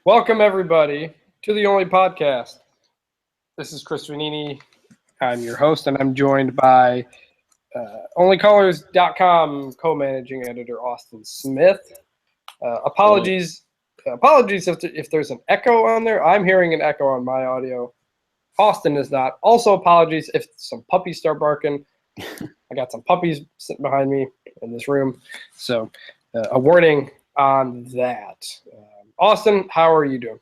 Welcome, everybody, to the Only Podcast. This is Chris Vanini. I'm your host, and I'm joined by OnlyCallers.com co-managing editor Austin Smith. Apologies if there's an echo on there. I'm hearing an echo on my audio. Austin is not. Also, apologies if some puppies start barking. I got some puppies sitting behind me in this room, so a warning on that. Austin, how are you doing?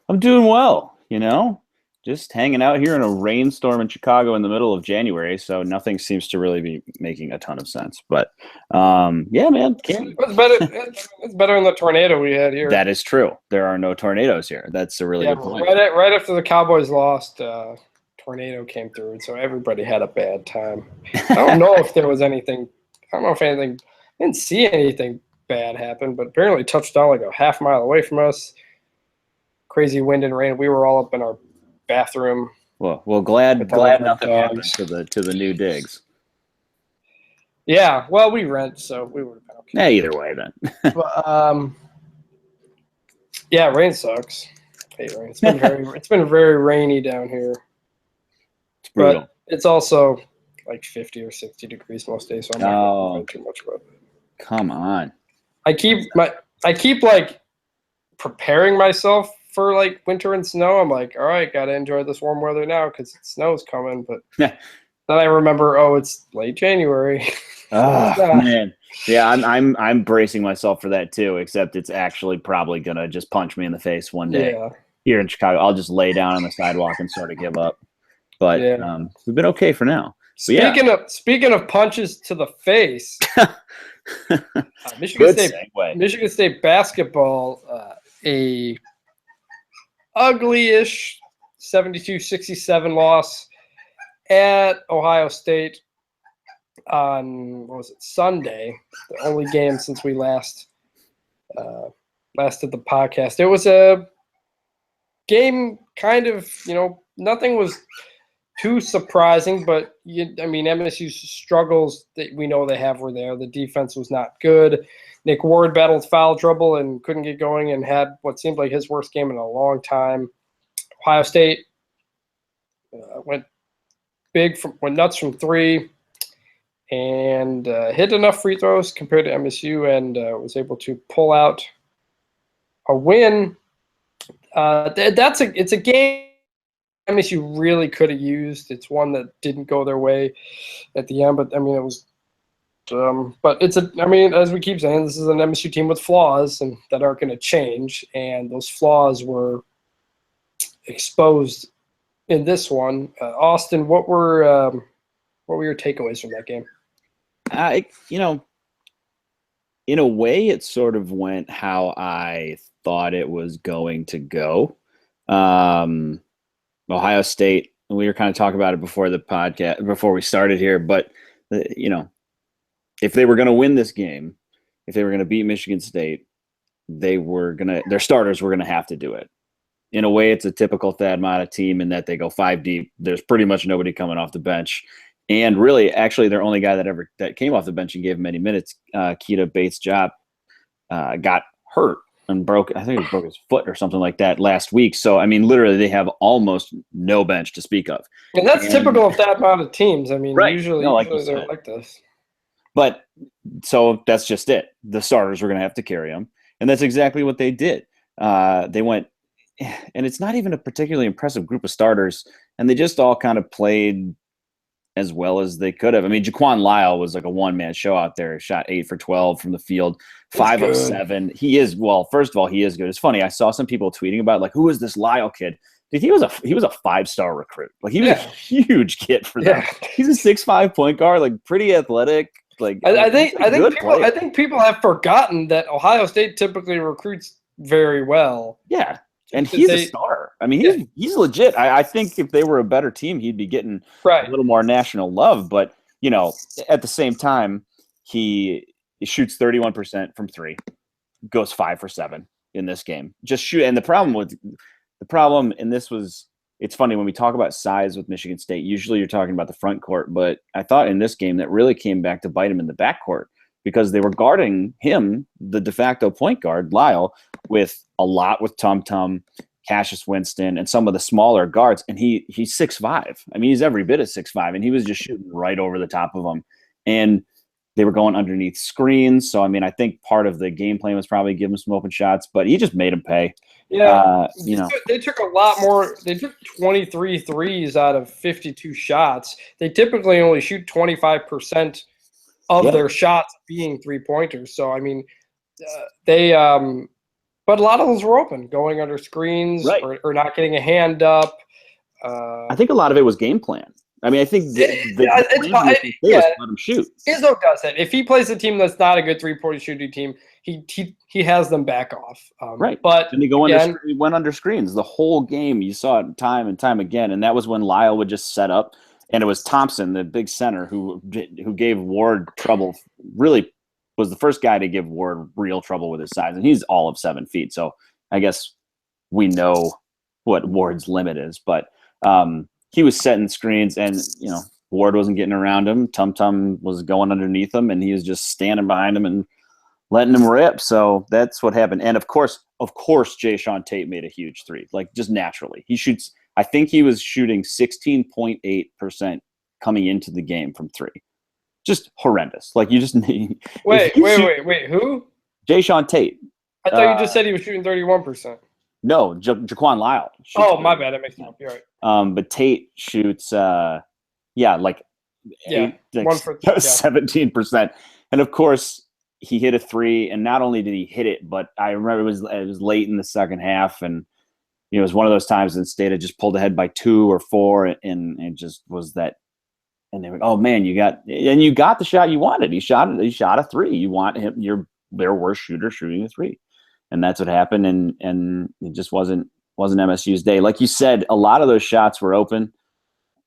I'm doing well, just hanging out here in a rainstorm in Chicago in the middle of January, so nothing seems to really be making a ton of sense. But yeah, man. It's better than the tornado we had here. That is true. There are no tornadoes here. That's a really good point. Right after the Cowboys lost, tornado came through, and so everybody had a bad time. I don't know if there was anything. I don't know if anything. I didn't see anything bad happen, but apparently touched down like a half mile away from us. Crazy wind and rain. We were all up in our bathroom. Well, glad nothing happened to the new digs. Yeah, well, we rent, so we would have been okay. Yeah, either way then. But, yeah, rain sucks. I hate rain. It's been very rainy down here. It's brutal. But it's also like 50 or 60 degrees most days, so I'm not going to complain too much about it. Come on. I keep like preparing myself for like winter and snow. I'm like, all right, gotta enjoy this warm weather now because snow's coming. But then I remember, it's late January. Oh man, yeah, I'm bracing myself for that too. Except it's actually probably gonna just punch me in the face one day. Yeah. Here in Chicago, I'll just lay down on the sidewalk and sort of give up. But we've been okay for now. Speaking of punches to the face, Michigan State basketball, a ugly-ish 72-67 loss at Ohio State on Sunday, the only game since we last did the podcast. It was a game kind of, nothing was too surprising, but MSU's struggles that we know they have were there. The defense was not good. Nick Ward battled foul trouble and couldn't get going and had what seemed like his worst game in a long time. Ohio State went nuts from three and hit enough free throws compared to MSU and was able to pull out a win. It's a game MSU really could have used. It's one that didn't go their way at the end, but it was. But as we keep saying, this is an MSU team with flaws and that aren't going to change, and those flaws were exposed in this one. Austin, what were your takeaways from that game? In a way, it sort of went how I thought it was going to go. Ohio State, we were kind of talking about it before the podcast, before we started here, but if they were going to win this game, if they were going to beat Michigan State, their starters were going to have to do it. In a way, it's a typical Thad Matta team in that they go 5 deep. There's pretty much nobody coming off the bench. And really, actually, their only guy that came off the bench and gave him many minutes, Keita Bates-Diop, got hurt and broke his foot or something like that last week. So, literally, they have almost no bench to speak of. And that's typical of Thad Matta teams. Right. Usually they're like this. But so that's just it. The starters were going to have to carry them. And that's exactly what they did. They went, and it's not even a particularly impressive group of starters, and they just all kind of played as well as they could have. Jaquan Lyle was like a one-man show out there. Shot 8 for 12 from the field, 5 of 7. He is, first of all, he is good. It's funny. I saw some people tweeting about like, who is this Lyle kid? Dude, he was a 5-star recruit. Like he was a huge kid for them. Yeah. He's a 6'5" point guard, like pretty athletic. Like I think people have forgotten that Ohio State typically recruits very well. Yeah. And he's a star. He's legit. I think if they were a better team, he'd be getting a little more national love. But, at the same time, he shoots 31% from 3, goes 5 for 7 in this game. Just shoot. And the problem, and this was, it's funny when we talk about size with Michigan State, usually you're talking about the front court. But I thought in this game that really came back to bite him in the back court because they were guarding him, the de facto point guard, Lyle, with Tum Tum, Cassius Winston, and some of the smaller guards, and he's 6'5". I mean, he's every bit of 6'5", and he was just shooting right over the top of them. And they were going underneath screens. So, I mean, I think part of the game plan was probably give him some open shots, but he just made them pay. Yeah, they took a lot more. They took 23 threes out of 52 shots. They typically only shoot 25% of their shots being three-pointers. So, I mean, but a lot of those were open, going under screens or not getting a hand up. I think a lot of it was game plan. I mean, I think let him shoot. Izzo does it. If he plays a team that's not a good three-point shooting team, he has them back off. Right. But and he went under screens the whole game. You saw it time and time again, and that was when Lyle would just set up, and it was Thompson, the big center, who gave Ward trouble. Really was the first guy to give Ward real trouble with his size, and he's all of 7 feet. So I guess we know what Ward's limit is, but. He was setting screens, and Ward wasn't getting around him. Tum Tum was going underneath him, and he was just standing behind him and letting him rip. So that's what happened. And of course, Jae'Sean Tate made a huge three, like just naturally. He shoots. I think he was shooting 16.8% coming into the game from three. Just horrendous. Like you just need. Wait. Who? Jae'Sean Tate. I thought you just said he was shooting 31%. No, Jaquan Lyle. Oh, my bad. That makes sense. You're right. But Tate shoots, 17%. And of course, he hit a three. And not only did he hit it, but I remember it was late in the second half. And, it was one of those times that State had just pulled ahead by 2 or 4. And it just was that. And they were, oh, man, you got the shot you wanted. He shot a three. You want him, their worst shooter shooting a three. And that's what happened, and it just wasn't MSU's day. Like you said, a lot of those shots were open.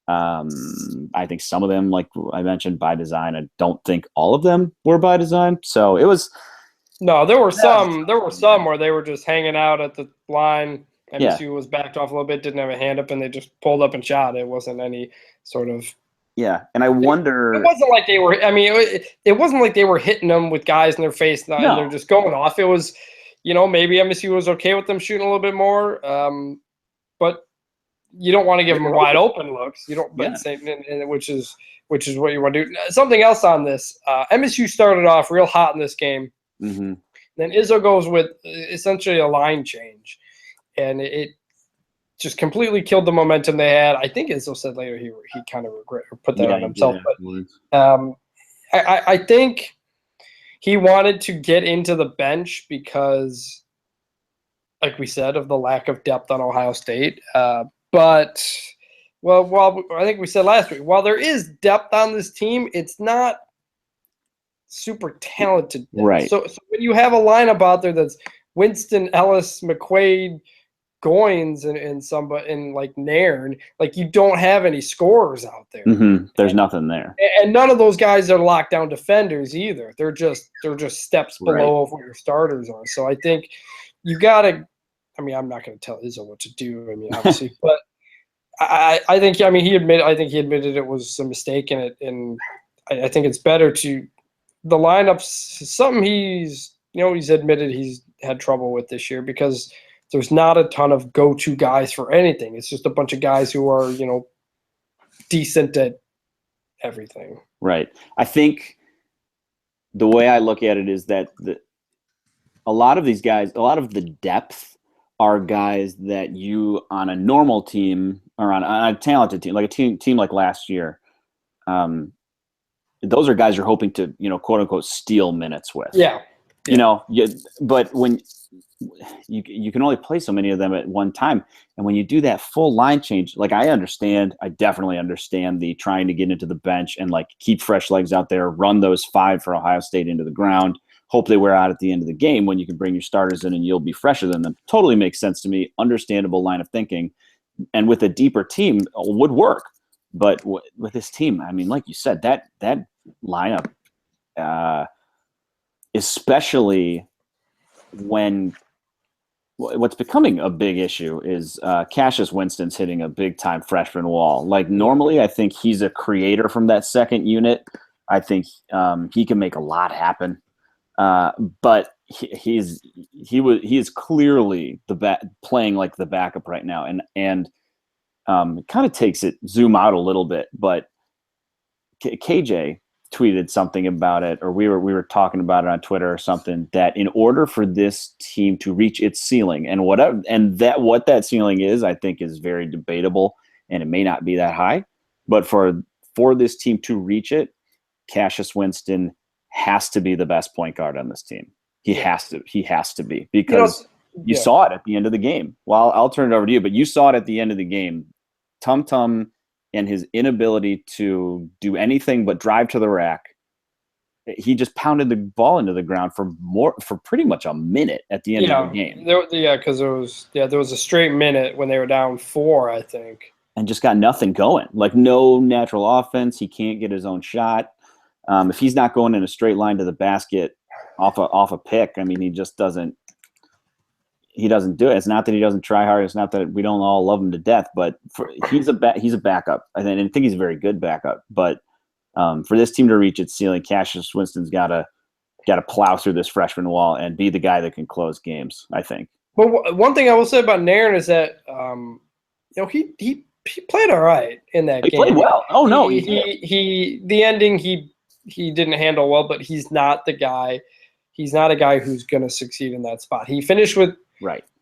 I think some of them, like I mentioned, by design. I don't think all of them were by design. So it was. No, there were some. There were some where they were just hanging out at the line. MSU was backed off a little bit, didn't have a hand up, and they just pulled up and shot. It wasn't any sort of. Yeah, and I wonder. It wasn't like they were. I mean, it wasn't like they were hitting them with guys in their face and they're just going off. It was. Maybe MSU was okay with them shooting a little bit more, but you don't want to give them wide open looks. You don't, which is what you want to do. Something else on this: MSU started off real hot in this game. Mm-hmm. Then Izzo goes with essentially a line change, and it just completely killed the momentum they had. I think Izzo said later he kind of put that on himself, but I think. He wanted to get into the bench because, like we said, of the lack of depth on Ohio State. But, I think we said last week, while there is depth on this team, it's not super talented. Right. So when you have a lineup out there that's Winston, Ellis, McQuaid, Goins, and like Nairn, like you don't have any scorers out there. Mm-hmm. There's nothing there, and none of those guys are lockdown defenders either. They're just steps below what your starters are. So I think you gotta. I mean, I'm not going to tell Izzo what to do. I mean, obviously, but I think. I mean, he admitted it was a mistake, and I think it's better to the lineups. Something he's admitted he's had trouble with this year because. There's not a ton of go-to guys for anything. It's just a bunch of guys who are, decent at everything. Right. I think the way I look at it is that a lot of these guys, a lot of the depth are guys that you on a normal team or on a talented team, like a team like last year, those are guys you're hoping to, quote unquote, steal minutes with. Yeah. But when you can only play so many of them at one time. And when you do that full line change, like I definitely understand the trying to get into the bench and like keep fresh legs out there, run those 5 for Ohio State into the ground, hope they wear out at the end of the game when you can bring your starters in and you'll be fresher than them. Totally makes sense to me. Understandable line of thinking. And with a deeper team would work. But with this team, I mean, like you said, that lineup, especially when what's becoming a big issue is Cassius Winston's hitting a big-time freshman wall. Like normally, I think he's a creator from that second unit. I think he can make a lot happen. But he is clearly playing like the backup right now, and it kind of takes it zoom out a little bit. But KJ tweeted something about it, or we were talking about it on Twitter or something, that in order for this team to reach its ceiling, and what that ceiling is, I think is very debatable, and it may not be that high, but for this team to reach it, Cassius Winston has to be the best point guard on this team. He has to be, because you saw it at the end of the game. Well, I'll turn it over to you, but you saw it at the end of the game. Tum Tum and his inability to do anything but drive to the rack. He just pounded the ball into the ground for pretty much a minute at the end of the game. Because there was a straight minute when they were down 4, I think, and just got nothing going. Like, no natural offense. He can't get his own shot. If he's not going in a straight line to the basket off a pick, I mean, he just doesn't. He doesn't do it. It's not that he doesn't try hard. It's not that we don't all love him to death. But he's a backup. I think he's a very good backup. But for this team to reach its ceiling, Cassius Winston's got to plow through this freshman wall and be the guy that can close games, I think. Well, one thing I will say about Nairn is that he played all right in that game. He played well. Oh no, the ending he didn't handle well, but he's not the guy. He's not a guy who's going to succeed in that spot. He finished with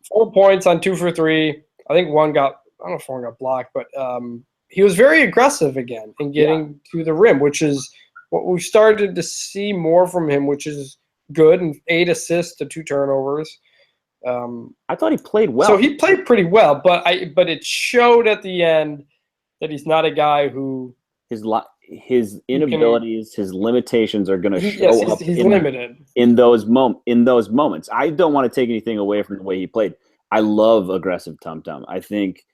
4 points on 2 for 3. I think I don't know if one got blocked, but he was very aggressive again in getting to the rim, which is what we've started to see more from him, which is good. And 8 assists to 2 turnovers. I thought he played well. So he played pretty well, but it showed at the end that he's not a guy who his inabilities, his limitations are going to show up. He's limited in those moments. I don't want to take anything away from the way he played. I love aggressive Tum Tum. I think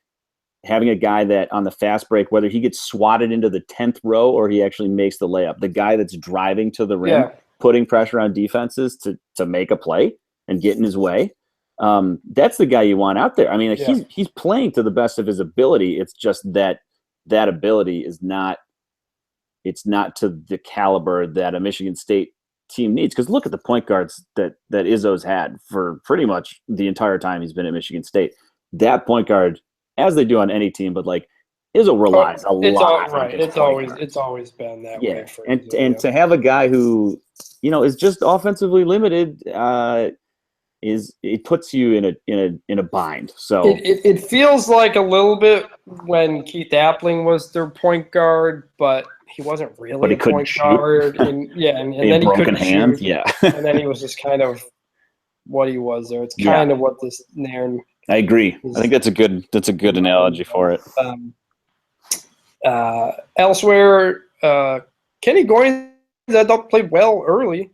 having a guy that on the fast break, whether he gets swatted into the 10th row or he actually makes the layup, the guy that's driving to the rim, putting pressure on defenses to make a play and get in his way. That's the guy you want out there. I mean, he's playing to the best of his ability. It's just that ability is not. It's not to the caliber that a Michigan State team needs. Because look at the point guards that Izzo's had for pretty much the entire time he's been at Michigan State. That point guard, as they do on any team, but like Izzo relies a lot. It's always been that way. For and Izzo, to have a guy who is just offensively limited. It puts you in a bind. So it feels like a little bit when Keith Appling was their point guard, but he wasn't really a point guard. And then he couldn't shoot. And then he was just kind of what he was there. It's kind of what this Nairn. I agree. I think that's a good analogy for it. Elsewhere, Kenny Goins, I thought, played well early.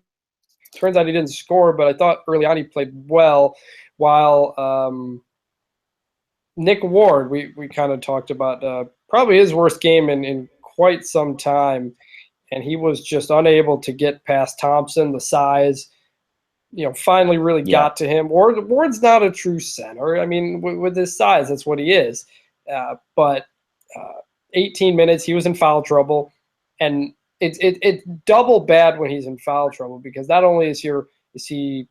Turns out he didn't score, but I thought early on he played well. While Nick Ward, we kind of talked about probably his worst game in quite some time, and he was just unable to get past Thompson. The size, finally really got to him. Ward's not a true center. I mean, with his size, that's what he is. But 18 minutes, he was in foul trouble, and it's double bad when he's in foul trouble, because not only is he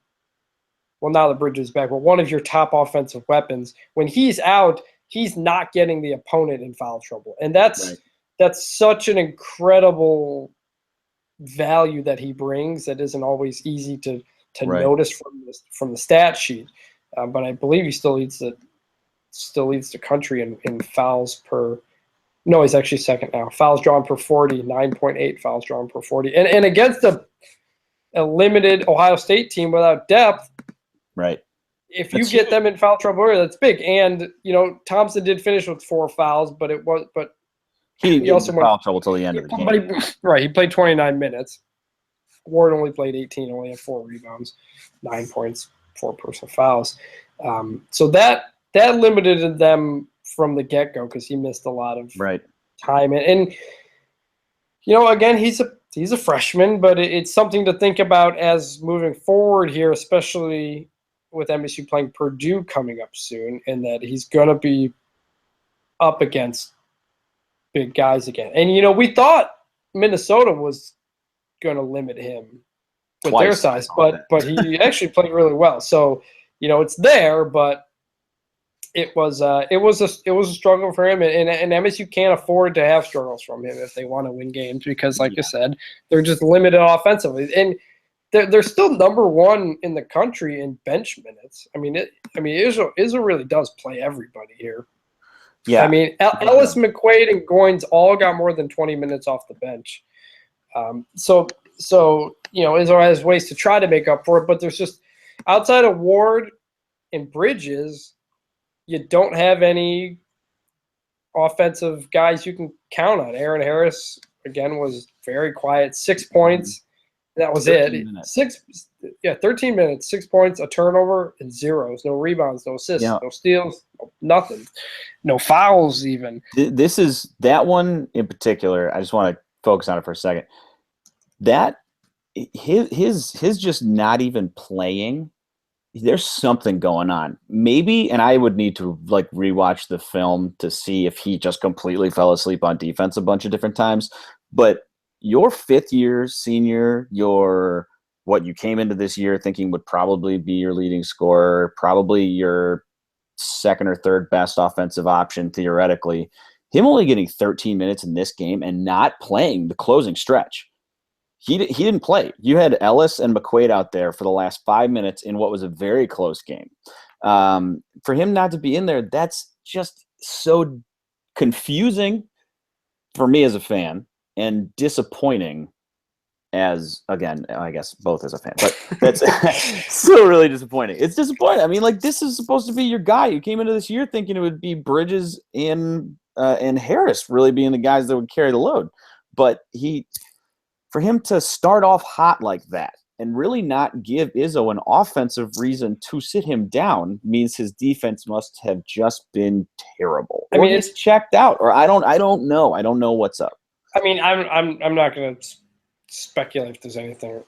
well, now the bridge is back, but one of your top offensive weapons. When he's out, he's not getting the opponent in foul trouble, and that's such an incredible value that he brings that isn't always easy to notice from the stat sheet. But I believe he still leads the country in fouls per. No, he's actually second now. Fouls drawn per 40, 9.8 fouls drawn per 40. And against a limited Ohio State team without depth, if you get them in foul trouble, that's big. And, Thompson did finish with 4 fouls, but he also went foul trouble till the end of the game. He played 29 minutes. Ward only played 18, only had 4 rebounds, 9 points, 4 personal fouls. So that limited them from the get-go, because he missed a lot of time. And again, he's a freshman, but it's something to think about as moving forward here, especially with MSU playing Purdue coming up soon, and that he's going to be up against big guys again. And, we thought Minnesota was going to limit him with Twice. their size, but he actually played really well. So, it's there, but it was a struggle for him, and MSU can't afford to have struggles from him if they want to win games because, like I said, they're just limited offensively, and they're still number one in the country in bench minutes. Israel really does play everybody here. Yeah. Ellis, McQuaid, and Goins all got more than 20 minutes off the bench. So Israel has ways to try to make up for it, but there's just outside of Ward and Bridges, you don't have any offensive guys you can count on. Aaron Harris, again, was very quiet. 6 points. That was it. 13 minutes, 6 points, a turnover, and zeros. No rebounds, no assists, no steals, nothing. No fouls even. This is that one in particular. I just want to focus on it for a second. That his just not even playing, there's something going on. Maybe, and I would need to rewatch the film to see if he just completely fell asleep on defense a bunch of different times. But your fifth year senior, what you came into this year thinking would probably be your leading scorer, probably your second or third best offensive option theoretically, him only getting 13 minutes in this game and not playing the closing stretch. He didn't play. You had Ellis and McQuaid out there for the last 5 minutes in what was a very close game. For him not to be in there, that's just so confusing for me as a fan and disappointing as, again, I guess both as a fan. But that's still really disappointing. It's disappointing. This is supposed to be your guy. You came into this year thinking it would be Bridges and Harris really being the guys that would carry the load. But for him to start off hot like that and really not give Izzo an offensive reason to sit him down means his defense must have just been terrible. It's checked out, or I don't know. I don't know what's up. I'm not going to speculate if there's anything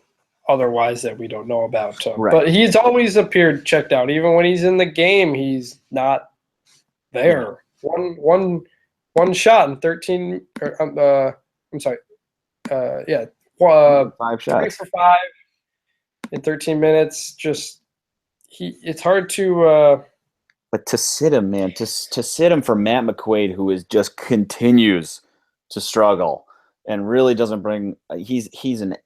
otherwise that we don't know about. Right. But he's always appeared checked out. Even when he's in the game, he's not there. Yeah. One shot in 13. I'm sorry. 5 shots. 3 for 5 in 13 minutes. It's hard to. But to sit him, man, to sit him for Matt McQuaid, who just continues to struggle and really doesn't bring. He's an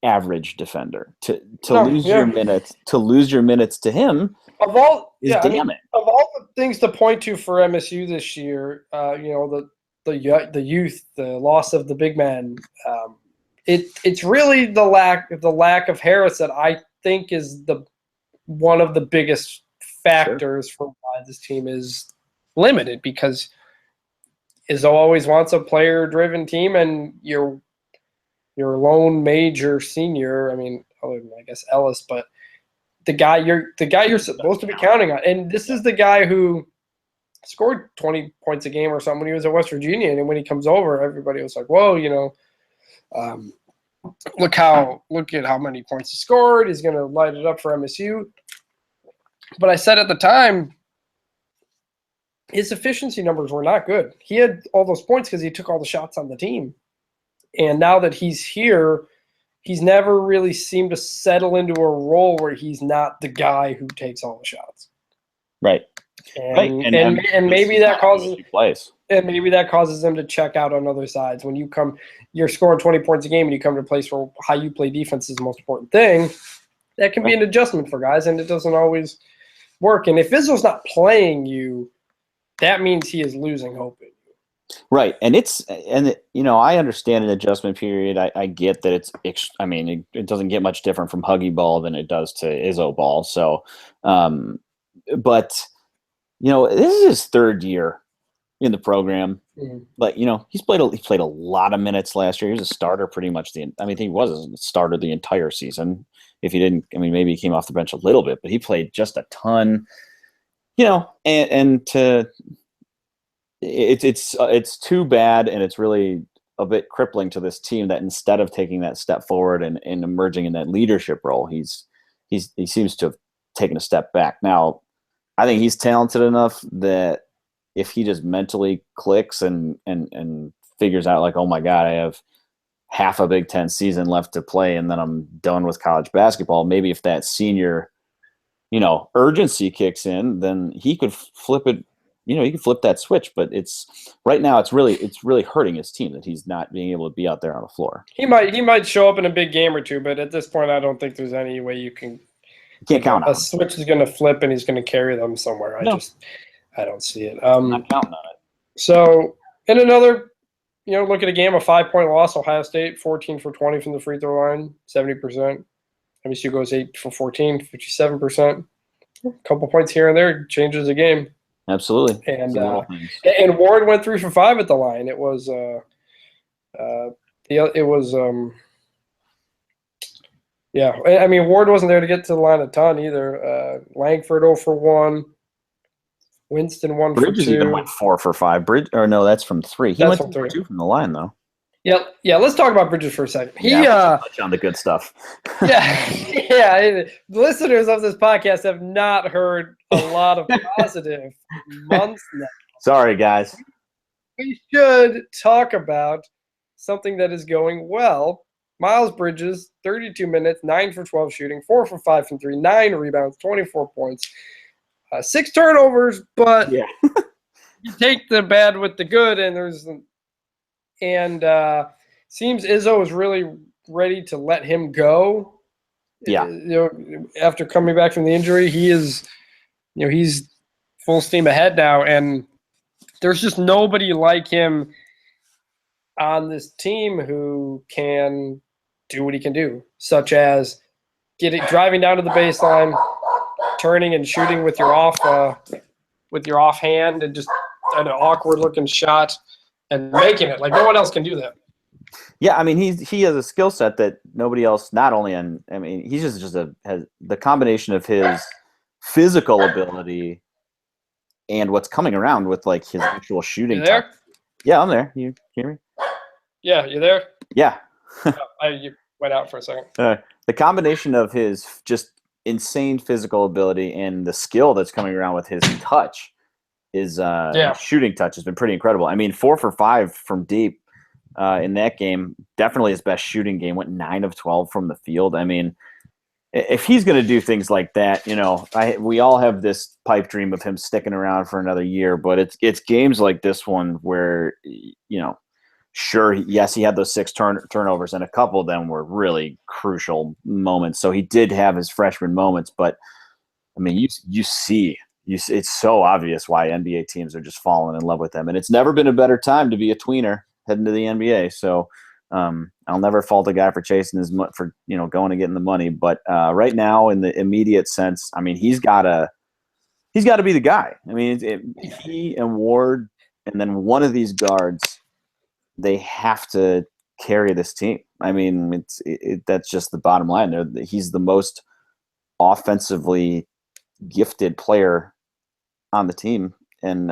average defender. To lose your minutes to him is damning. Of all the things to point to for MSU this year, the youth, the loss of the big man. It's really the lack of Harris that I think is one of the biggest factors for why this team is limited, because Izzo always wants a player-driven team, and your lone major senior, other than I guess Ellis, but the guy you're supposed to be counting on, and this is the guy who scored 20 points a game or something when he was at West Virginia, and when he comes over, everybody was like, "Whoa, look at how many points he scored. He's going to light it up for MSU." But I said at the time, his efficiency numbers were not good. He had all those points because he took all the shots on the team. And now that he's here, he's never really seemed to settle into a role where he's not the guy who takes all the shots. Right. And maybe that causes them to check out on other sides. When you're scoring 20 points a game and you come to a place where how you play defense is the most important thing, that can be an adjustment for guys, and it doesn't always work. And if Izzo's not playing you, that means he is losing hope in you. Right. And I understand an adjustment period. I get that it doesn't get much different from Huggy ball than it does to Izzo ball. So, but this is his third year in the program. Mm-hmm. But he played a lot of minutes last year. He was a starter pretty much he was a starter the entire season. If he didn't, maybe he came off the bench a little bit, but he played just a ton. It's too bad, and it's really a bit crippling to this team that instead of taking that step forward and emerging in that leadership role, he seems to have taken a step back. Now, I think he's talented enough that if he just mentally clicks and figures out, like, oh my God, I have half a Big Ten season left to play, and then I'm done with college basketball. Maybe if that senior, urgency kicks in, then he could flip it. He could flip that switch. But right now it's really hurting his team that he's not being able to be out there on the floor. He might show up in a big game or two, but at this point, I don't think there's any way you can. You can't count on a switch is going to flip and he's going to carry them somewhere. No. I don't see it. I'm not counting on it. So in another, look at a game, a 5-point loss, Ohio State, 14 for 20 from the free throw line, 70%. MSU goes 8 for 14, 57%. A couple points here and there changes the game. Absolutely. And Ward went 3 for 5 at the line. It was Ward wasn't there to get to the line a ton either. Langford 0 for 1. Winston 1 for 2. Bridges even went 4 for 5. That's from 3. He went 2 from the line though. Yeah. Let's talk about Bridges for a second. Touch on the good stuff. yeah. Listeners of this podcast have not heard a lot of positive months now. Sorry, guys. We should talk about something that is going well. Miles Bridges, 32 minutes, 9 for 12 shooting, 4 for 5 from 3, 9 rebounds, 24 points, 6 turnovers. But you take the bad with the good, and seems Izzo is really ready to let him go. Yeah. After coming back from the injury, he is, he's full steam ahead now, and there's just nobody like him on this team who can do what he can do, such as driving down to the baseline, turning and shooting with your offhand, and just an awkward looking shot and making it. Like, no one else can do that. Yeah, I mean, he has a skill set that nobody else. He's has the combination of his physical ability and what's coming around with like his actual shooting. You there? Yeah, I'm there. You hear me? Yeah, you there? Yeah. You went out for a second. The combination of his just insane physical ability and the skill that's coming around with his touch his shooting touch has been pretty incredible. I mean, 4 for 5 from deep in that game, definitely his best shooting game, went 9 of 12 from the field. I mean, if he's going to do things like that, we all have this pipe dream of him sticking around for another year, but it's games like this one where, sure, yes, he had those 6 turnovers, and a couple of them were really crucial moments. So he did have his freshman moments, but I mean, you see, it's so obvious why NBA teams are just falling in love with him, and it's never been a better time to be a tweener heading to the NBA. So I'll never fault a guy for chasing his for going and getting the money, but right now, in the immediate sense, I mean, he's got to be the guy. I mean, he and Ward, and then one of these guards, they have to carry this team. I mean, that's just the bottom line. He's the most offensively gifted player on the team, and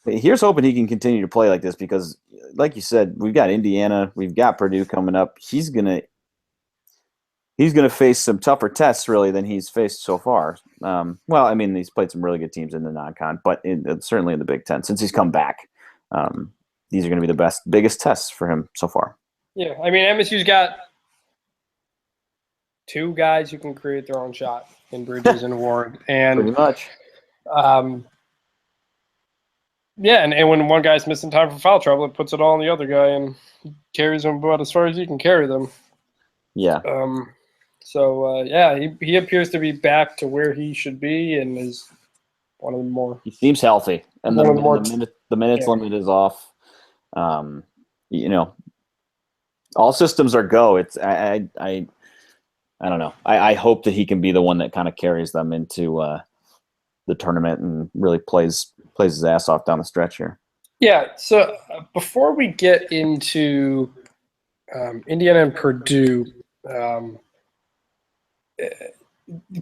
here's hoping he can continue to play like this, because, like you said, we've got Indiana, we've got Purdue coming up. He's gonna face some tougher tests, really, than he's faced so far. Well, I mean, he's played some really good teams in the non-con, but certainly in the Big Ten since he's come back. These are going to be the biggest tests for him so far. Yeah, I mean, MSU's got 2 guys who can create their own shot in Bridges and Ward, and pretty much. And when one guy's missing time for foul trouble, it puts it all on the other guy and carries them about as far as he can carry them. Yeah. He appears to be back to where he should be, and is one of the more. He seems healthy, and the minutes limit is off. All systems are go. It's I don't know. I hope that he can be the one that kind of carries them into the tournament and really plays his ass off down the stretch here. Yeah. So before we get into Indiana and Purdue,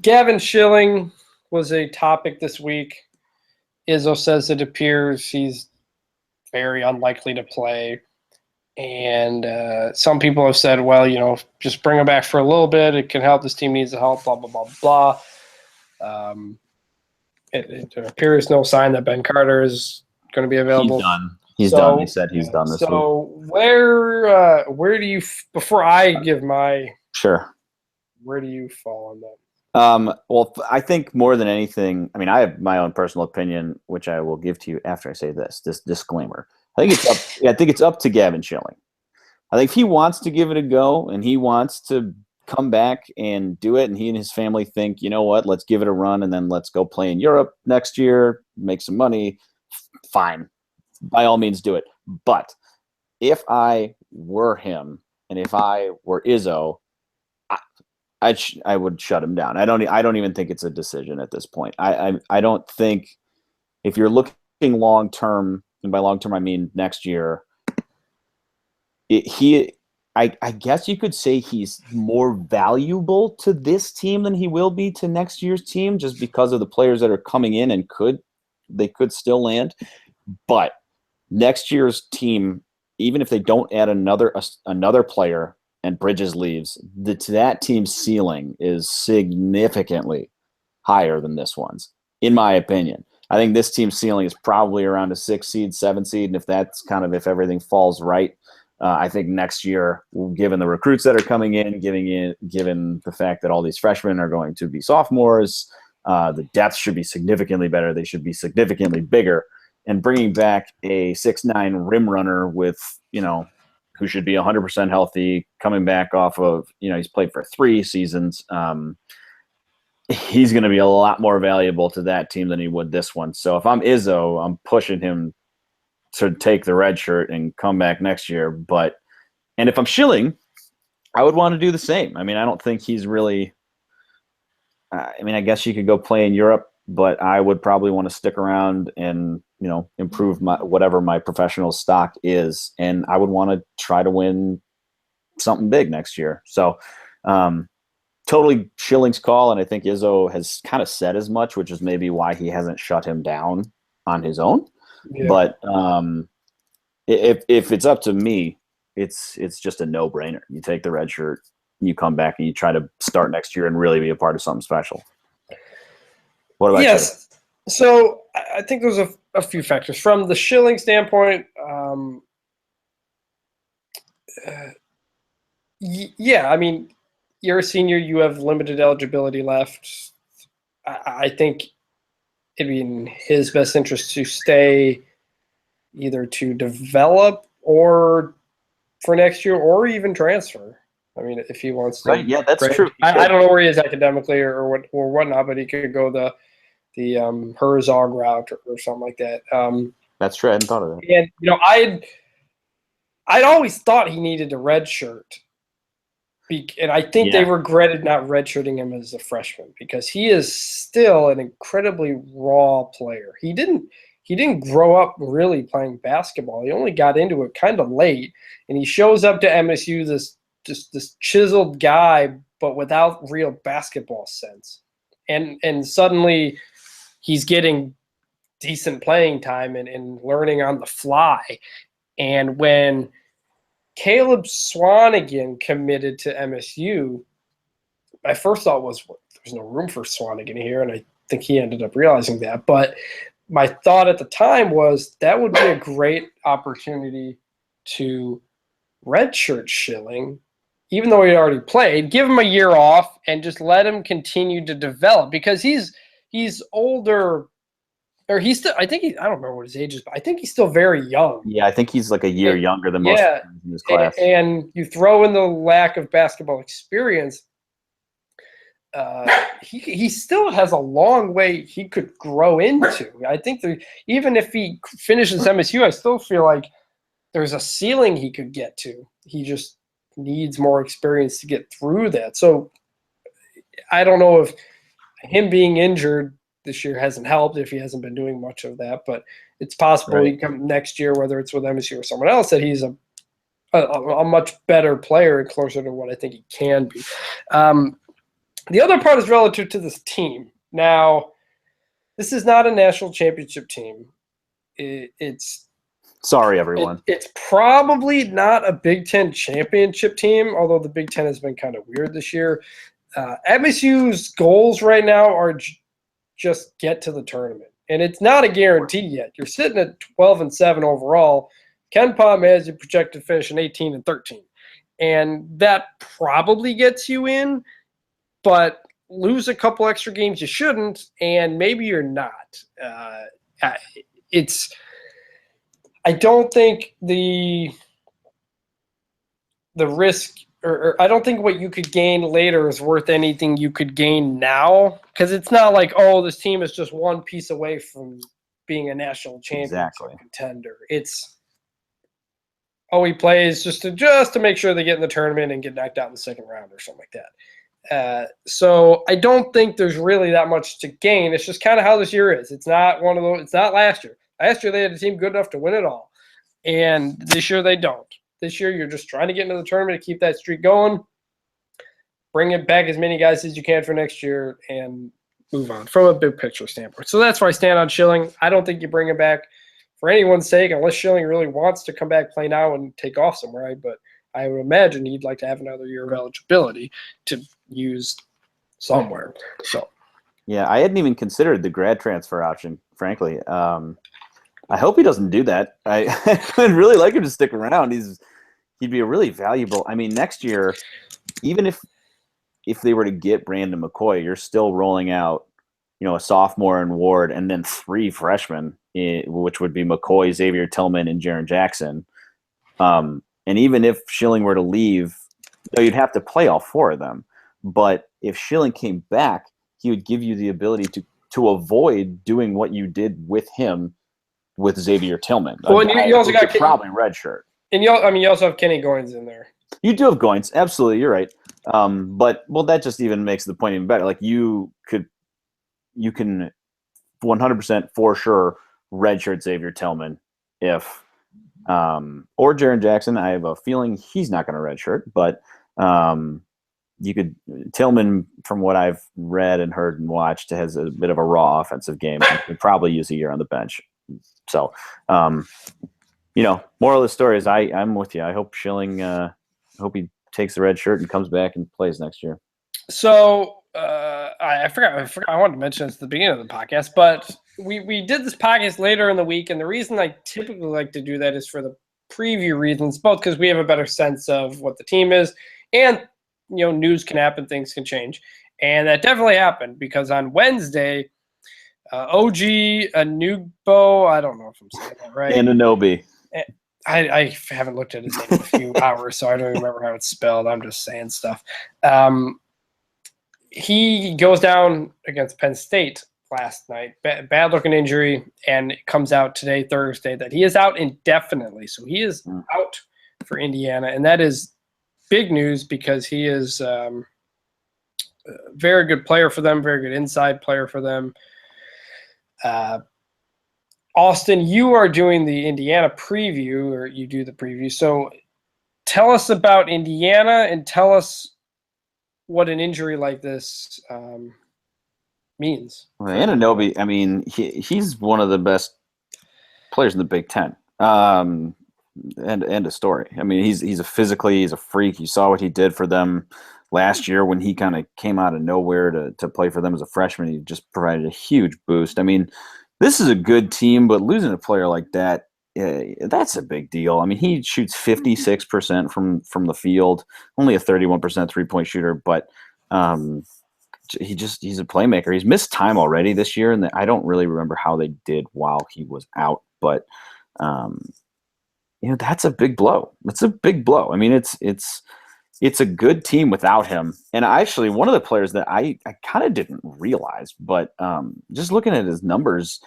Gavin Schilling was a topic this week. Izzo says it appears he's very unlikely to play. And some people have said, well, just bring him back for a little bit. It can help. This team needs the help, blah, blah, blah, blah. It appears no sign that Ben Carter is going to be available. He's done. He's done. He said he's done this week. So where do you before I give my Sure. where do you fall on that? Well, I think more than anything, I mean, I have my own personal opinion, which I will give to you after I say this disclaimer. I think it's up to Gavin Schilling. I think if he wants to give it a go and he wants to come back and do it, and he and his family think, you know what, let's give it a run and then let's go play in Europe next year, make some money, fine. By all means, do it. But if I were him and if I were Izzo, I would shut him down. I don't even think it's a decision at this point. I don't think, if you're looking long term, and by long term I mean next year, I guess you could say he's more valuable to this team than he will be to next year's team, just because of the players that are coming in and they could still land. But next year's team, even if they don't add another player and Bridges leaves, that team's ceiling is significantly higher than this one's, in my opinion. I think this team's ceiling is probably around a 6 seed, 7 seed, and if everything falls right, I think next year, given the recruits that are coming in, given the fact that all these freshmen are going to be sophomores, the depth should be significantly better. They should be significantly bigger, and bringing back a 6'9" rim runner with, who should be 100% healthy, coming back off of, he's played for 3 seasons. He's going to be a lot more valuable to that team than he would this one. So if I'm Izzo, I'm pushing him to take the red shirt and come back next year. And if I'm Schilling, I would want to do the same. I mean, I don't think he's really, I guess you could go play in Europe, but I would probably want to stick around and, improve whatever my professional stock is. And I would want to try to win something big next year. So, totally Schilling's call. And I think Izzo has kind of said as much, which is maybe why he hasn't shut him down on his own. Yeah. But if it's up to me, it's just a no-brainer. You take the red shirt, you come back, and you try to start next year and really be a part of something special. What about you? So I think there's a few factors. From the Schilling standpoint, yeah, I mean, you're a senior, you have limited eligibility left. I think it'd be in his best interest to stay, either to develop or for next year, or even transfer. I mean, if he wants to. Right, yeah, that's true. I don't know where he is academically or whatnot, but he could go the Herzog route or something like that. That's true. I hadn't thought of that. And I'd always thought he needed a red shirt. And I think they regretted not redshirting him as a freshman, because he is still an incredibly raw player. He didn't grow up really playing basketball. He only got into it kind of late, and he shows up to MSU this chiseled guy, but without real basketball sense. And suddenly he's getting decent playing time and learning on the fly. And when Caleb Swanigan committed to MSU, my first thought was, there's no room for Swanigan here, and I think he ended up realizing that. But my thought at the time was that would be a great opportunity to redshirt Schilling, even though he already played, give him a year off and just let him continue to develop, because he's older. Or he's still, I don't remember what his age is, but I think he's still very young. Yeah, I think he's like a year younger than most in his class. And you throw in the lack of basketball experience, he still has a long way he could grow into. I think even if he finishes MSU, I still feel like there's a ceiling he could get to. He just needs more experience to get through that. So I don't know if him being injured this year hasn't helped, if he hasn't been doing much of that, but it's possible he come next year, whether it's with MSU or someone else, that he's a much better player and closer to what I think he can be. The other part is relative to this team. Now, this is not a national championship team. It's sorry, everyone. It's probably not a Big Ten championship team, although the Big Ten has been kind of weird this year. MSU's goals right now are just get to the tournament. and it's not a guarantee yet. You're sitting at 12-7 overall. Ken Pom has you projected finish in 18-13, and that probably gets you in, but lose a couple extra games you shouldn't, and maybe you're not. I don't think the risk, or I don't think what you could gain later is worth anything you could gain now, because it's not like, oh, this team is just one piece away from being a national championship contender. It's he plays just to make sure they get in the tournament and get knocked out in the second round or something like that. So I don't think there's really that much to gain. It's just kind of how this year is. It's not one of those. It's not last year. Last year they had a team good enough to win it all, and this year they don't. This year you're just trying to get into the tournament to keep that streak going, bring it back as many guys as you can for next year, and move on from a big picture standpoint. So that's where I stand on Schilling. I don't think you bring him back for anyone's sake, unless Schilling really wants to come back, play now, and take off somewhere. But I would imagine he'd like to have another year of eligibility to use somewhere. So, yeah, I hadn't even considered the grad transfer option, frankly. I hope he doesn't do that. I'd really like him to stick around. He'd be a really valuable. I mean, next year, even if they were to get Brandon McCoy, you're still rolling out, a sophomore in Ward and then 3 freshmen, which would be McCoy, Xavier Tillman, and Jaren Jackson. And even if Schilling were to leave, you'd have to play all 4 of them. But if Schilling came back, he would give you the ability to avoid doing what you did with him with Xavier Tillman. Well, and you also got probably redshirt. And you also have Kenny Goins in there. You do have Goins, absolutely. You're right. But that just even makes the point even better. Like you can 100% for sure redshirt Xavier Tillman if or Jaren Jackson. I have a feeling he's not going to redshirt, but you could Tillman, from what I've read and heard and watched, has a bit of a raw offensive game. You could probably use a year on the bench. So, moral of the story is I'm with you. I hope Schilling, hope he takes the red shirt and comes back and plays next year. So I forgot. I wanted to mention this at the beginning of the podcast, but we did this podcast later in the week, and the reason I typically like to do that is for the preview reasons, both because we have a better sense of what the team is, and news can happen, things can change, and that definitely happened because on Wednesday, OG Anugbo, I don't know if I'm saying that right. Anunoby. I haven't looked at his name in a few hours, so I don't remember how it's spelled. I'm just saying stuff. He goes down against Penn State last night. Bad-looking injury, and it comes out today, Thursday, that he is out indefinitely. So he is out for Indiana, and that is big news because he is a very good player for them, very good inside player for them. Austin, you are doing the Indiana preview, or you do the preview. So tell us about Indiana and tell us what an injury like this means. Well, Anunoby, I mean, he's one of the best players in the Big Ten. And a story. I mean, he's a freak. You saw what he did for them last year when he kind of came out of nowhere to play for them as a freshman. He just provided a huge boost. I mean, this is a good team, but losing a player like that, that's a big deal. I mean, he shoots 56% from the field, only a 31% 3-point shooter, but he's a playmaker. He's missed time already this year, and I don't really remember how they did while he was out, but that's a big blow. It's a big blow. I mean, it's a good team without him. And actually, one of the players that I kind of didn't realize, but just looking at his numbers,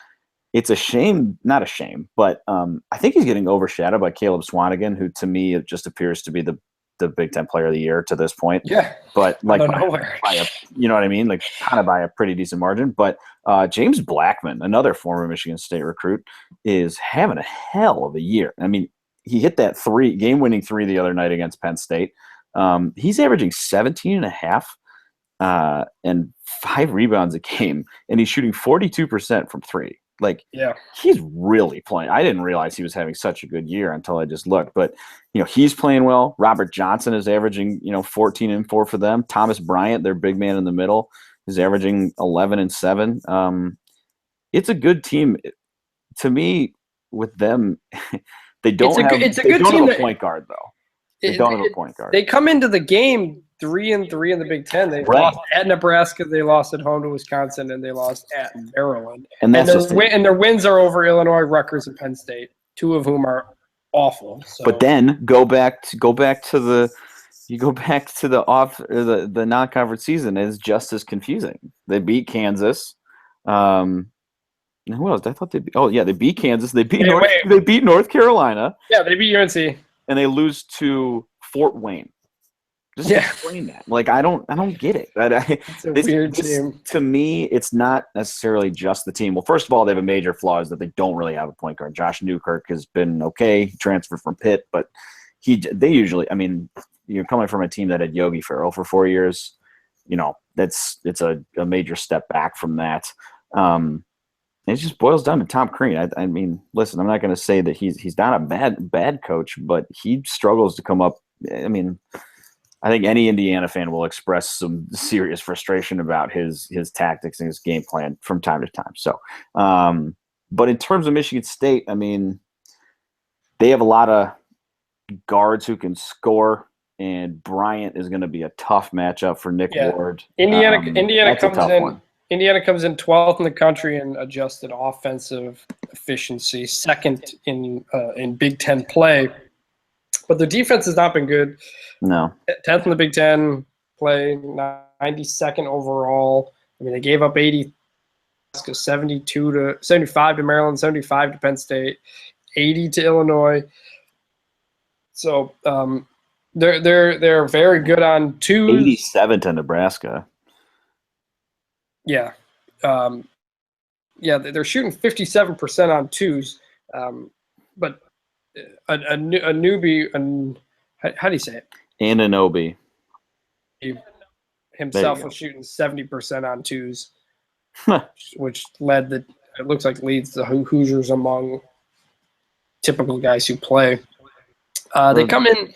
it's a shame, not a shame, but I think he's getting overshadowed by Caleb Swanigan, who to me it just appears to be the Big Ten Player of the Year to this point. Yeah, but like you know what I mean, like kind of by a pretty decent margin. But James Blackman, another former Michigan State recruit, is having a hell of a year. I mean, he hit that game-winning three the other night against Penn State. He's averaging 17.5 and 5 rebounds a game, and he's shooting 42% from 3. Like, yeah, he's really playing. I didn't realize he was having such a good year until I just looked. But, he's playing well. Robert Johnson is averaging, 14 and 4 for them. Thomas Bryant, their big man in the middle, is averaging 11 and 7. it's a good team. To me, with them, they It's don't a have good- it's a they good don't team have a that- point guard though. They don't have a point guard. They come into the game 3-3 in the Big Ten. They Right. lost at Nebraska, they lost at home to Wisconsin, and they lost at Maryland. And that's just it. And their wins are over Illinois, Rutgers, and Penn State, two of whom are awful. So. But then go back to the the non-conference season is just as confusing. They beat Kansas. Who else? I thought they beat Kansas. They beat they beat North Carolina. Yeah, they beat UNC. And they lose to Fort Wayne. Just explain that. Like I don't get it. It's a weird team. To me, it's not necessarily just the team. Well, first of all, they have a major flaw is that they don't really have a point guard. Josh Newkirk has been okay, transferred from Pitt, but they usually. I mean, you're coming from a team that had Yogi Ferrell for 4 years. You know, it's a major step back from that. It just boils down to Tom Crean. I mean, listen, I'm not going to say that he's not a bad coach, but he struggles to come up. I mean, I think any Indiana fan will express some serious frustration about his tactics and his game plan from time to time. So, but in terms of Michigan State, I mean, they have a lot of guards who can score, and Bryant is going to be a tough matchup for Nick Ward. Indiana that's comes a tough in. one. Indiana comes in 12th in the country in adjusted offensive efficiency, second in Big Ten play. But the defense has not been good. No. 10th in the Big Ten play, 92nd overall. I mean, they gave up 75 to Maryland, 75 to Penn State, 80 to Illinois. So they're very good on twos. 87 to Nebraska. Yeah. They're shooting 57% on twos. But a newbie, how do you say it? Anunoby. Himself was shooting 70% on twos, which leads the Hoosiers among typical guys who play. They come in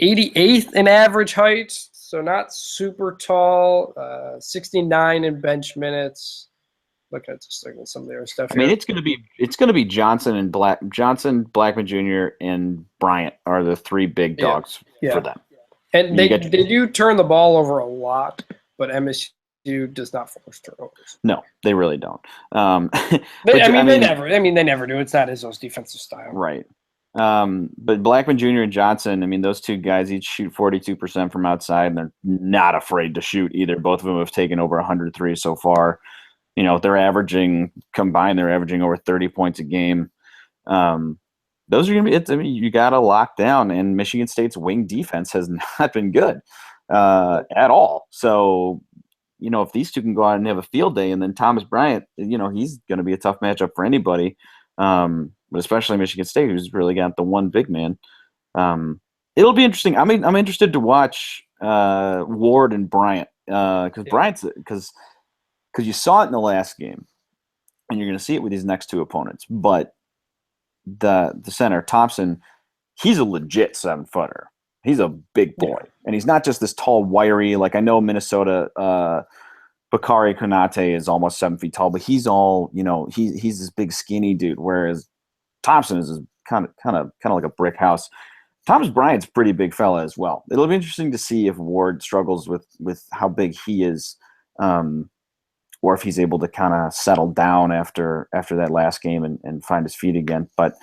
88th in average height, so not super tall. 69 in bench minutes. Looking at some of their stuff. I mean, it's gonna be Johnson, Blackman Jr., and Bryant are the three big dogs for them. And they do turn the ball over a lot, but MSU does not force turnovers. No, they really don't. They never do. It's not Izzo's defensive style. Right. But Blackman Jr. and Johnson, I mean, those two guys each shoot 42% from outside, and they're not afraid to shoot either. Both of them have taken over 103 so far. You know, they're averaging over 30 points a game. Those are going to be, you got to lock down, and Michigan State's wing defense has not been good at all. So, you know, if these two can go out and have a field day, and then Thomas Bryant, you know, he's going to be a tough matchup for anybody. But especially Michigan State, who's really got the one big man. It'll be interesting. I mean, I'm interested to watch Ward and Bryant because you saw it in the last game, and you're going to see it with these next two opponents. But the center Thompson, he's a legit 7-footer. He's a big boy, and he's not just this tall, wiry. Like I know Minnesota. Bakari Konate is almost 7 feet tall, but he's all, you know, he's this big skinny dude, whereas Thompson is kind of like a brick house. Thomas Bryant's a pretty big fella as well. It'll be interesting to see if Ward struggles with how big he is, or if he's able to kind of settle down after that last game and find his feet again. But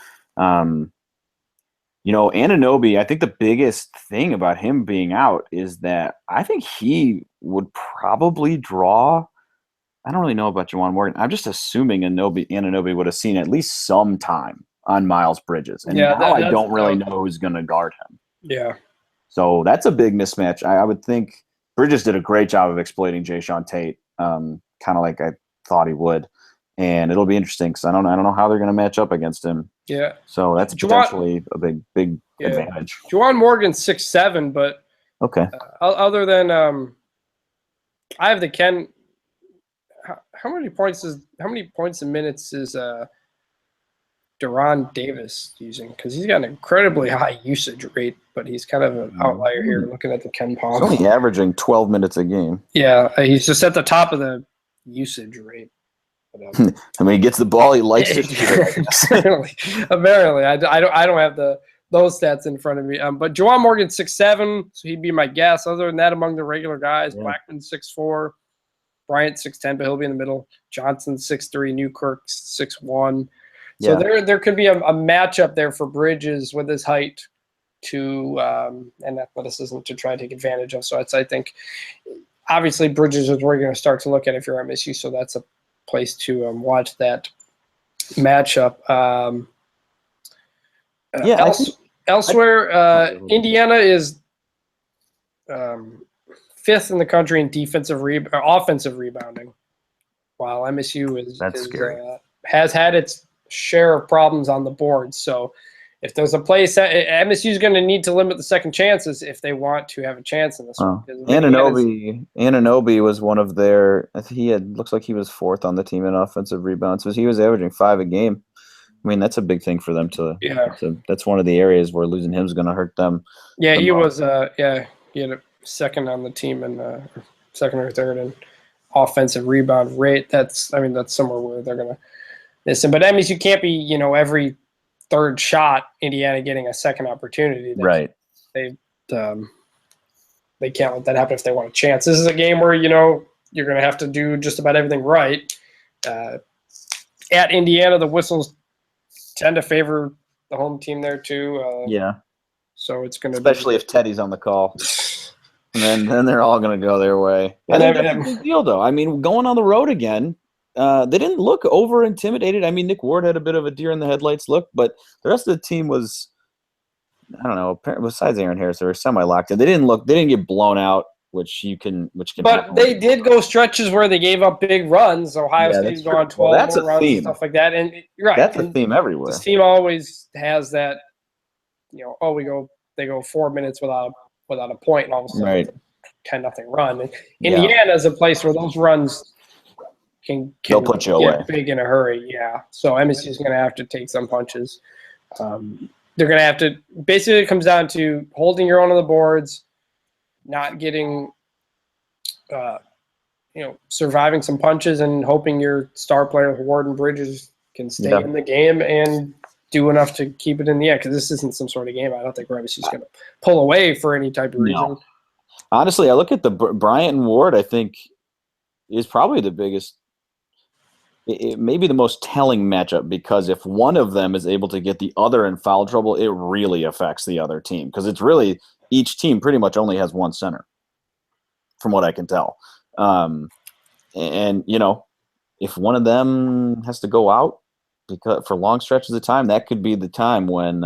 you know, Anunoby, I think the biggest thing about him being out is that I think he would probably draw. I don't really know about Juwan Morgan. I'm just assuming Anunoby would have seen at least some time on Miles Bridges. And now I don't really know who's going to guard him. Yeah. So that's a big mismatch. I would think Bridges did a great job of exploiting Jayshawn Tate, kind of like I thought he would. And it'll be interesting because I don't know how they're going to match up against him. Yeah. So that's potentially a big advantage. Juwan Morgan's 6'7", but okay. Other than I have the Ken. How many points and minutes is Deron Davis using? Because he's got an incredibly high usage rate, but he's kind of an outlier here. Looking at the Ken Palm, he's only averaging 12 minutes a game. Yeah, he's just at the top of the usage rate. But, And when he gets the ball, he likes to shoot it. apparently, I don't have those stats in front of me. But Juwan Morgan 6'7", so he'd be my guess. Other than that, among the regular guys, Blackman 6'4", Bryant 6'10", but he'll be in the middle. Johnson 6'3", Newkirk 6'1". So there could be a matchup there for Bridges with his height and athleticism to try and take advantage of. So I think obviously Bridges is where you're going to start to look at if you're MSU. So that's a place to watch that matchup. Elsewhere, Indiana is fifth in the country in offensive rebounding, while MSU has had its share of problems on the board. So if there's a place that MSU is going to need to limit the second chances if they want to have a chance in this one. Anunoby was one of their. Looks like he was fourth on the team in offensive rebounds. So he was averaging 5 a game. I mean, that's a big thing for them that's one of the areas where losing him is going to hurt them. Yeah, he was. He had a second on the team and second or third in offensive rebound rate. That's somewhere where they're going to miss him. But MSU can't be, every third shot Indiana getting a second opportunity. They can't let that happen if they want a chance. This is a game where, you're going to have to do just about everything right. At Indiana, the whistles tend to favor the home team there too. So it's going to especially if Teddy's on the call. And then they're all going to go their way. I think that's a big deal, though. I mean, going on the road again, they didn't look over-intimidated. I mean, Nick Ward had a bit of a deer-in-the-headlights look, but the rest of the team was, I don't know, besides Aaron Harris, they were semi-locked in. They didn't get blown out, which can But they did go stretches where they gave up big runs. Ohio State's gone 12 runs and stuff like that. And you're right. That's a theme everywhere. This team always has that, they go 4 minutes without a point, and all of a sudden 10-0 run. And Indiana is a place where those runs they'll put you get away big in a hurry. Yeah. So MSU is going to have to take some punches. They're going to have to – basically it comes down to holding your own on the boards, not getting surviving some punches and hoping your star player, Warden Bridges, can stay in the game and do enough to keep it in the end, because this isn't some sort of game I don't think MSU is going to pull away for any type of reason. Honestly, I look at the Bryant and Ward, I think, is probably the biggest – it may be the most telling matchup, because if one of them is able to get the other in foul trouble, it really affects the other team, because it's really each team pretty much only has one center, from what I can tell. And if one of them has to go out for long stretches of time, that could be the time when,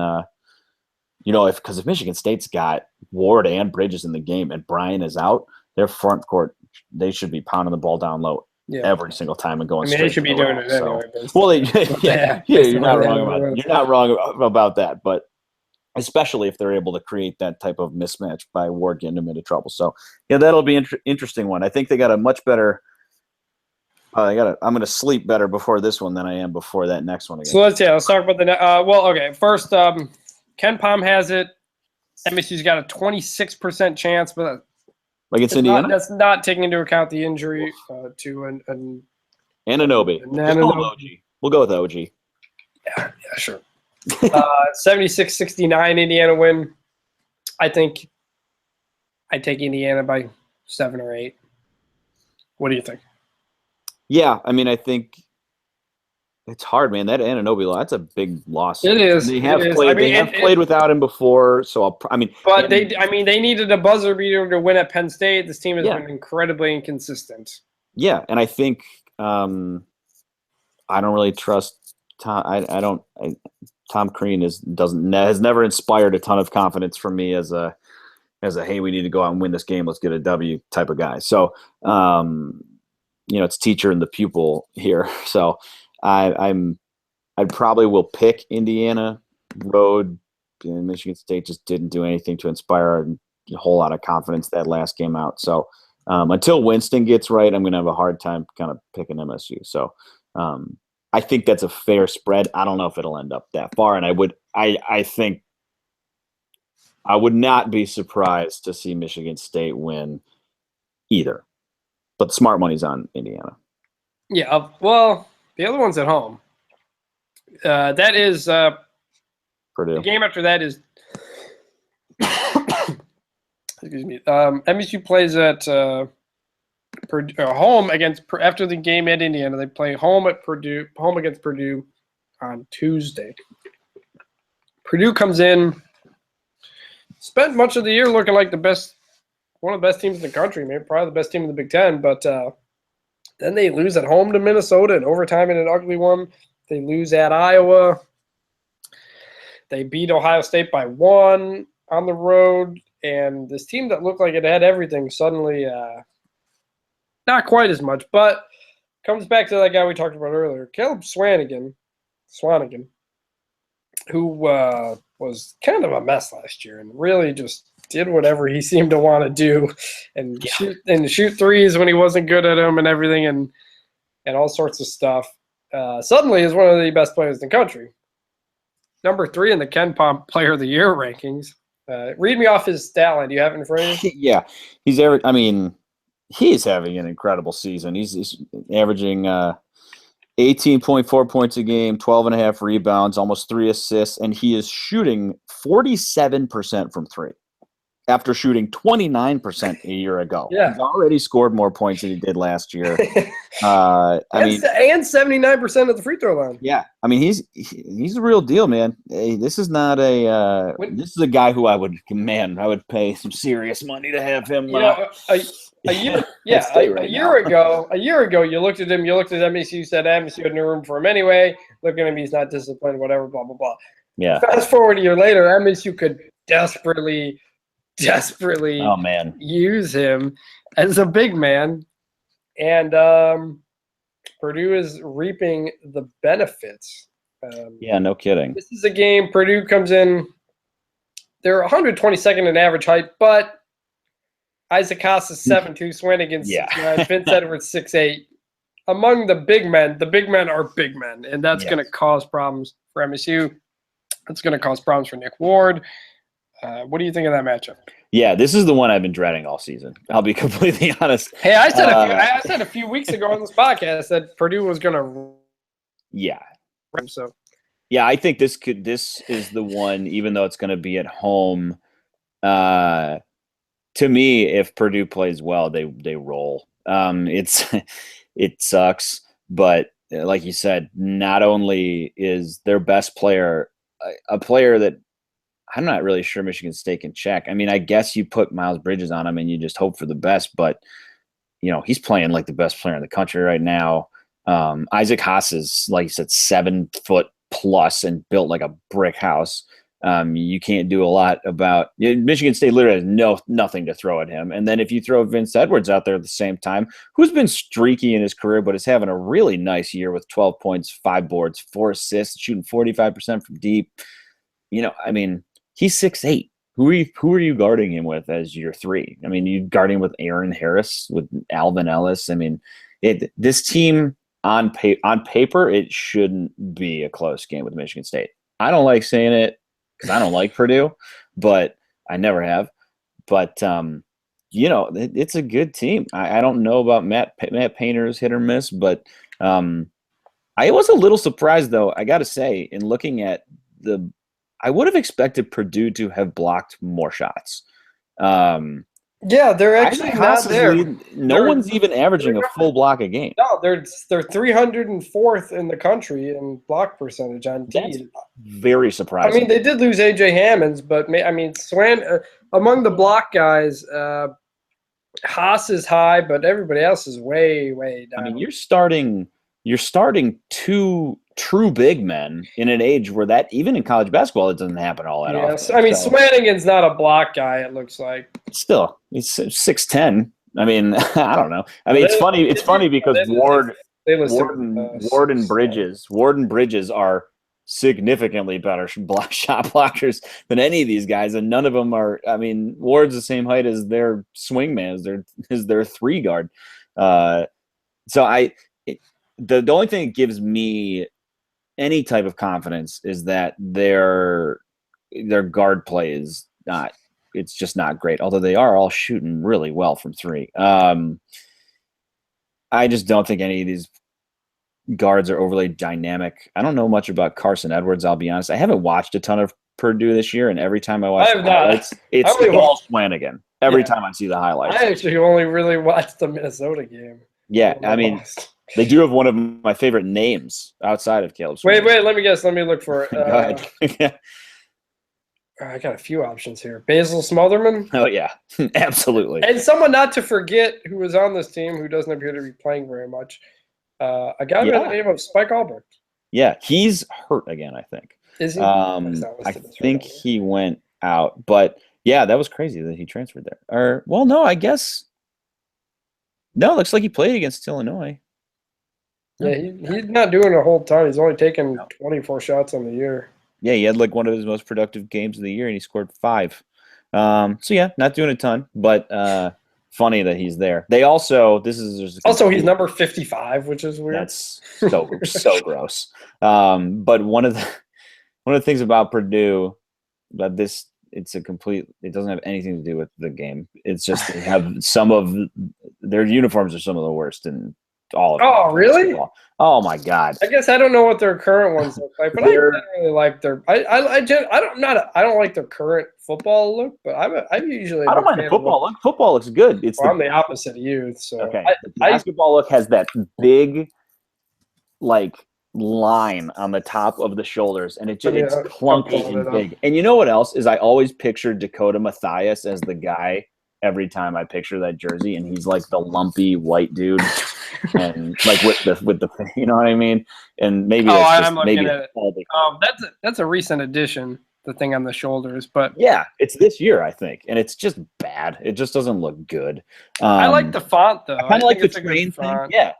because if Michigan State's got Ward and Bridges in the game and Bryant is out, their front court, they should be pounding the ball down low every single time and going straight. They should be doing it anyway. Well, you're not wrong about it. You're not wrong about that, but especially if they're able to create that type of mismatch by Ward getting them into trouble. So, that'll be an interesting one. I think they got a much better I'm going to sleep better before this one than I am before that next one again. So let's talk about the first, Ken Pom has it. MSU's got a 26% chance, but against Indiana? That's not taking into account the injury to an Anunoby. We'll go with OG. Yeah, sure. 76-69 Indiana win. I think I'd take Indiana by 7 or 8. What do you think? Yeah, I mean, I think it's hard, man. That Anunoby, that's a big loss. It is. They have played without him before, so they needed a buzzer beater to win at Penn State. This team has been incredibly inconsistent. Yeah, and I think I don't really trust Tom. Tom Crean has never inspired a ton of confidence from me as a hey, we need to go out and win this game, let's get a W type of guy. So it's teacher and the pupil here. So I probably will pick Indiana road. And Michigan State just didn't do anything to inspire a whole lot of confidence that last game out. So until Winston gets right, I'm going to have a hard time kind of picking MSU. So I think that's a fair spread. I don't know if it'll end up that far, and I think I would not be surprised to see Michigan State win either. But the smart money's on Indiana. Yeah, well, The other one's at home. That is Purdue. the game after that is excuse me. MSU plays at home against after the game at Indiana. They play home against Purdue on Tuesday. Purdue comes in, spent much of the year looking like one of the best teams in the country, maybe probably the best team in the Big Ten, but then they lose at home to Minnesota in overtime in an ugly one. They lose at Iowa. They beat Ohio State by 1 on the road, and this team that looked like it had everything suddenly not quite as much, but comes back to that guy we talked about earlier, Caleb Swanigan, who was kind of a mess last year and really just did whatever he seemed to want to do and shoot threes when he wasn't good at them and everything and all sorts of stuff. Suddenly is one of the best players in the country. Number 3 in the Ken Pom Player of the Year rankings. Read me off his stat line. Do you have it in front of you? Yeah, he's having an incredible season. He's averaging 18.4 points a game, 12.5 rebounds, almost 3 assists, and he is shooting 47% from 3 after shooting 29% a year ago. Yeah. He's already scored more points than he did last year. And 79% of the free throw line. Yeah, I mean he's the real deal, man. Hey, this is not this is a guy who I would pay some serious money to have him. A year ago, you looked at him, you looked at MSU, you said MSU had no room for him anyway. Look at him, he's not disciplined, whatever, blah, blah, blah. Yeah. Fast forward a year later, MSU could desperately use him as a big man. And Purdue is reaping the benefits. Yeah, no kidding. This is a game, Purdue comes in, they're 122nd in average height, but Isaac Haas is 7'2", Swanigan's 6'9", Vince Edwards 6'8". Among the big men are big men, and that's going to cause problems for MSU. It's going to cause problems for Nick Ward. What do you think of that matchup? Yeah, this is the one I've been dreading all season. I'll be completely honest. Hey, I said a few weeks ago on this podcast that Purdue was going to. Yeah. So. Yeah, I think this is the one, even though it's going to be at home. To me, if Purdue plays well, they roll. It sucks, but like you said, not only is their best player a player that I'm not really sure Michigan State can check. I mean, I guess you put Miles Bridges on him and you just hope for the best, but he's playing like the best player in the country right now. Isaac Haas is, like you said, 7 foot plus and built like a brick house. You can't do a lot about Michigan State. Literally has nothing to throw at him. And then if you throw Vince Edwards out there at the same time, who's been streaky in his career, but is having a really nice year with 12 points, 5 boards, 4 assists, shooting 45% from deep. I mean, he's 6'8". Who are you guarding him with as your 3? I mean, you guard him with Aaron Harris, with Alvin Ellis. I mean, this team on paper, it shouldn't be a close game with Michigan State. I don't like saying it, because I don't like Purdue, but I never have. But, it's a good team. I don't know about Matt Painter's hit or miss, but I was a little surprised, though, I got to say, in looking at I would have expected Purdue to have blocked more shots. Yeah, they're actually not there. No one's even averaging a full block a game. No, they're 304th in the country in block percentage on D. That's very surprising. I mean, they did lose A.J. Hammonds, but among the block guys, Haas is high, but everybody else is way, way down. I mean, you're starting 2 true big men in an age where that, even in college basketball, it doesn't happen all that often. I mean, Swanigan's not a block guy, it looks like. Still, he's 6'10". I mean, I don't know. I mean, it's funny. It's funny because Ward and Bridges are significantly better shot blockers than any of these guys, and none of them are. I mean, Ward's the same height as their swingman, is their 3 guard. The only thing that gives me any type of confidence is that their guard play is not. It's just not great, although they are all shooting really well from 3. I just don't think any of these guards are overly dynamic. I don't know much about Carson Edwards, I'll be honest. I haven't watched a ton of Purdue this year, and every time I watch I have not. highlights, it's all Swanigan. Every time I see the highlights. I actually only really watched the Minnesota game. Yeah, I mean, they do have one of my favorite names outside of Caleb Swanigan. Wait, let me guess. Let me look for it. Go ahead. I got a few options here. Basil Smotherman. Oh, yeah, absolutely. And someone not to forget who was on this team who doesn't appear to be playing very much. A guy by the name of Spike Albrecht. Yeah, he's hurt again, I think. Is he? I think he went out. But, yeah, that was crazy that he transferred there. Or, well, no, I guess. No, it looks like he played against Illinois. Yeah, he's not doing a whole ton. He's only taken 24 shots on the year. Yeah, he had like one of his most productive games of the year, and he scored 5. So yeah, not doing a ton, but funny that he's there. They also he's number 55, which is weird. That's so gross. But one of the things about Purdue that it doesn't have anything to do with the game. It's just they have some of their uniforms are some of the worst in all of Oh, really? Basketball. Oh my God! I guess I don't know what their current ones look like, but I really like their. I don't like their current football look, but I'm usually. I don't mind the football look. Football looks good. I'm the opposite of you. So okay, the basketball look has that big, like line on the top of the shoulders, and it's clunky and big. And you know what else is? I always pictured Dakota Mathias as the guy every time I picture that jersey, and he's like the lumpy white dude. And like with the you know what I mean, and maybe I'm looking at it. That's a recent addition, the thing on the shoulders, but yeah, it's this year I think, and it's just bad. It just doesn't look good. I like the font though. I kind of like the train thing. Yeah,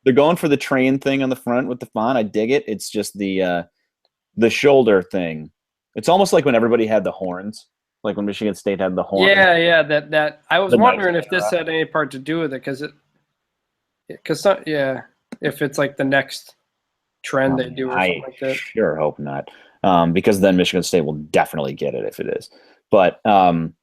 they're going for the train thing on the front with the font. I dig it. It's just the shoulder thing. It's almost like when everybody had the horns. Like when Michigan State had the horns. Yeah. That I was wondering if this had any part to do with it, if it's like the next trend they do or something like that. I sure hope not, because then Michigan State will definitely get it if it is. But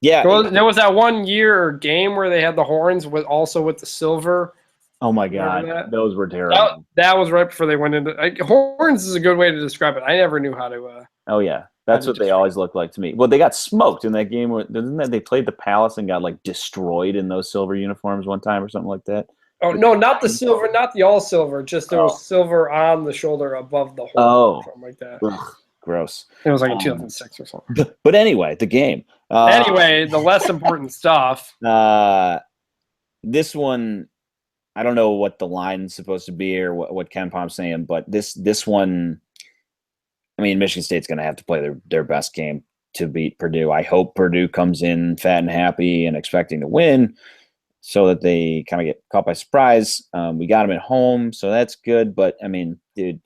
yeah, there was that 1 year or game where they had the horns with the silver. Oh my God, those were terrible. That was right before they went into horns. Is a good way to describe it. I never knew how to. Oh yeah, that's what they always look like to me. Well, they got smoked in that game. Didn't they played the Palace and got like destroyed in those silver uniforms one time or something like that? Oh no, not the silver, not the all silver. Just there was silver on the shoulder above the horn. Oh, something like that. Ugh, gross. It was like in 2006 or something. But anyway, the game. Anyway, the less important stuff. This one, I don't know what the line's supposed to be or what Ken Palm's saying, but this one, I mean, Michigan State's going to have to play their best game to beat Purdue. I hope Purdue comes in fat and happy and expecting to win, so that they kind of get caught by surprise. We got them at home, so that's good. But, I mean, dude,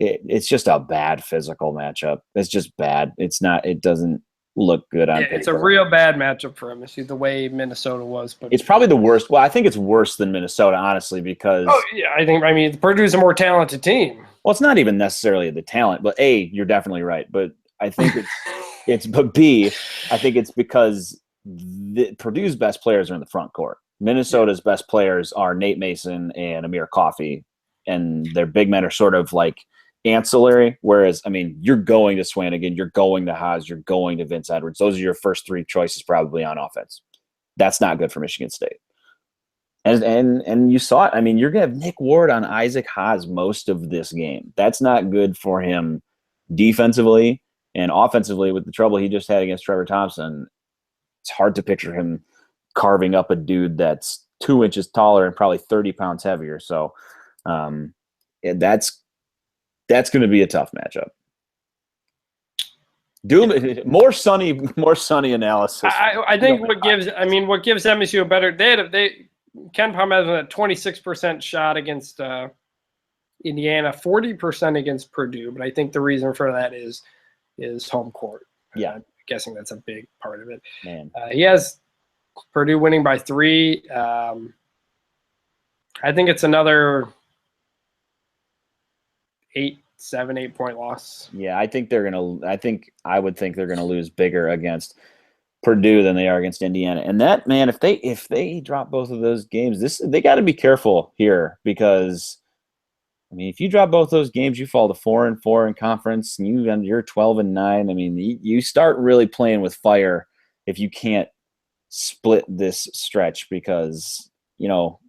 it's just a bad physical matchup. It's just bad. It doesn't look good on paper. It's a real bad matchup for MSU, the way Minnesota was. But it's probably the worst. Well, I think it's worse than Minnesota, honestly, because – oh, yeah, I mean, Purdue's a more talented team. Well, it's not even necessarily the talent. But, A, you're definitely right. But I think but B, I think it's because – Purdue's best players are in the front court. Minnesota's best players are Nate Mason and Amir Coffey, and their big men are sort of like ancillary. Whereas, I mean, you're going to Swanigan, you're going to Haas, you're going to Vince Edwards. Those are your first 3 choices probably on offense. That's not good for Michigan State. And you saw it. I mean, you're going to have Nick Ward on Isaac Haas most of this game. That's not good for him defensively and offensively with the trouble he just had against Trevor Thompson. It's hard to picture him carving up a dude that's 2 inches taller and probably 30 pounds heavier. So that's going to be a tough matchup. More sunny analysis. I think what gives MSU a better Ken Palm has a 26% shot against Indiana, 40% against Purdue, but I think the reason for that is home court. Yeah. I'm guessing that's a big part of it. Man. He has Purdue winning by 3. I think it's another 8 point loss. Yeah, I would think they're gonna lose bigger against Purdue than they are against Indiana. And that, man, if they drop both of those games, they got to be careful here, because I mean, if you drop both those games, you fall to 4-4 in conference, and you're 12-9. I mean, you start really playing with fire if you can't split this stretch because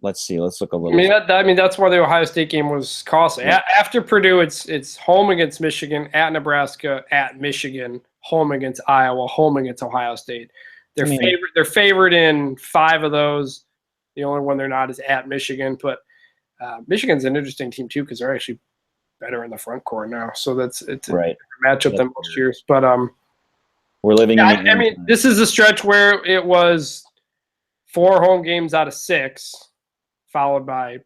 let's see. Let's look a little. I mean that's why the Ohio State game was costly. Right. After Purdue, it's home against Michigan, at Nebraska, at Michigan, home against Iowa, home against Ohio State. They're favored in 5 of those. The only one they're not is at Michigan, but Michigan's an interesting team too because they're actually better in the front court now. So it's right. a matchup than most years. But we're living. I mean, this is a stretch where it was 4 home games out of 6, followed by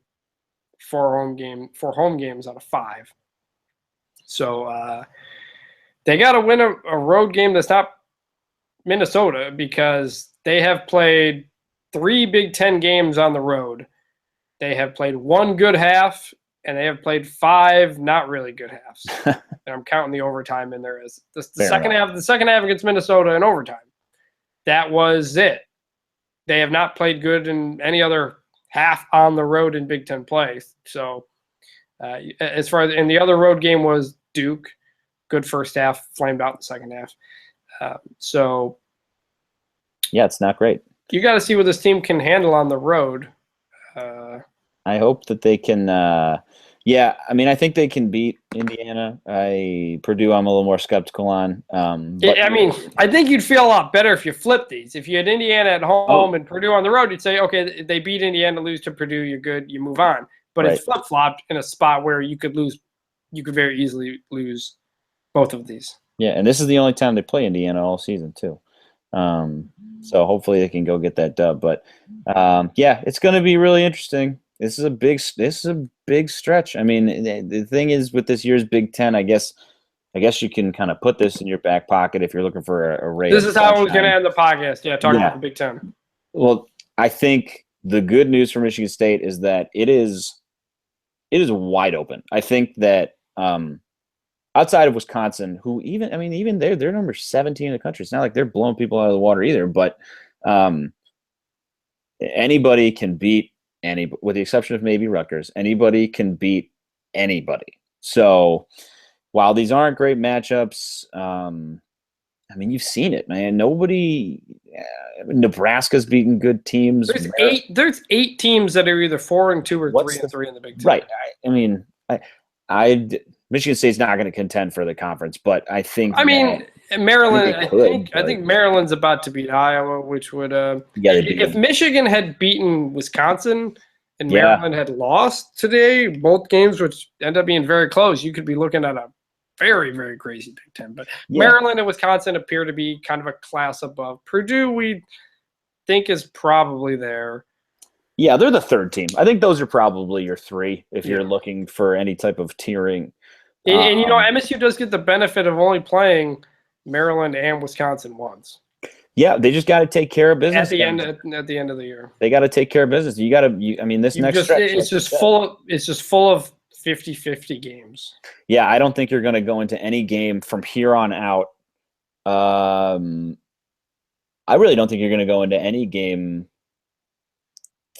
4 home games out of 5. So they got to win a road game that's not Minnesota because they have played 3 Big Ten games on the road. They have played 1 good half, and they have played 5 not really good halves. And I'm counting the overtime in there as the second half. The second half against Minnesota in overtime. That was it. They have not played good in any other half on the road in Big Ten play. So as far as – and the other road game was Duke. Good first half, flamed out in the second half. So – yeah, it's not great. You got to see what this team can handle on the road. I hope that they can yeah, I mean, I think they can beat Indiana. Purdue, I'm a little more skeptical on. I mean, I think you'd feel a lot better if you flipped these. If you had Indiana at home and Purdue on the road, you'd say, okay, they beat Indiana, lose to Purdue, you're good, you move on. But it's flip-flopped in a spot where you could very easily lose both of these. Yeah, and this is the only time they play Indiana all season too. So hopefully they can go get that dub. But yeah, it's going to be really interesting. This is a big stretch. I mean, the thing is with this year's Big Ten, I guess you can kind of put this in your back pocket if you're looking for a ray. This is how I was going to end the podcast. Yeah, talking about the Big Ten. Well, I think the good news for Michigan State is that it is wide open. I think that outside of Wisconsin, who even they're number 17 in the country. It's not like they're blowing people out of the water either. But anybody can beat anybody, with the exception of maybe Rutgers. Anybody can beat anybody. So while these aren't great matchups, I mean, you've seen it, man. Nebraska's beaten good teams. There's 8 teams that are either 4-2 or 3-3 in the Big Ten. Right. I mean, Michigan State's not going to contend for the conference, but I think. I mean, Maryland. I think Maryland's about to beat Iowa, which would. If Michigan had beaten Wisconsin and Maryland had lost today, both games, which end up being very close, you could be looking at a very, very crazy Big Ten. But Maryland and Wisconsin appear to be kind of a class above. Purdue, we think, is probably there. Yeah, they're the 3rd team. I think those are probably your 3 if you're looking for any type of tiering. And MSU does get the benefit of only playing Maryland and Wisconsin once. Yeah, they just got to take care of business at the end of the year. They got to take care of business. It's just full of 50-50 games. Yeah, I don't think you're going to go into any game from here on out. I really don't think you're going to go into any game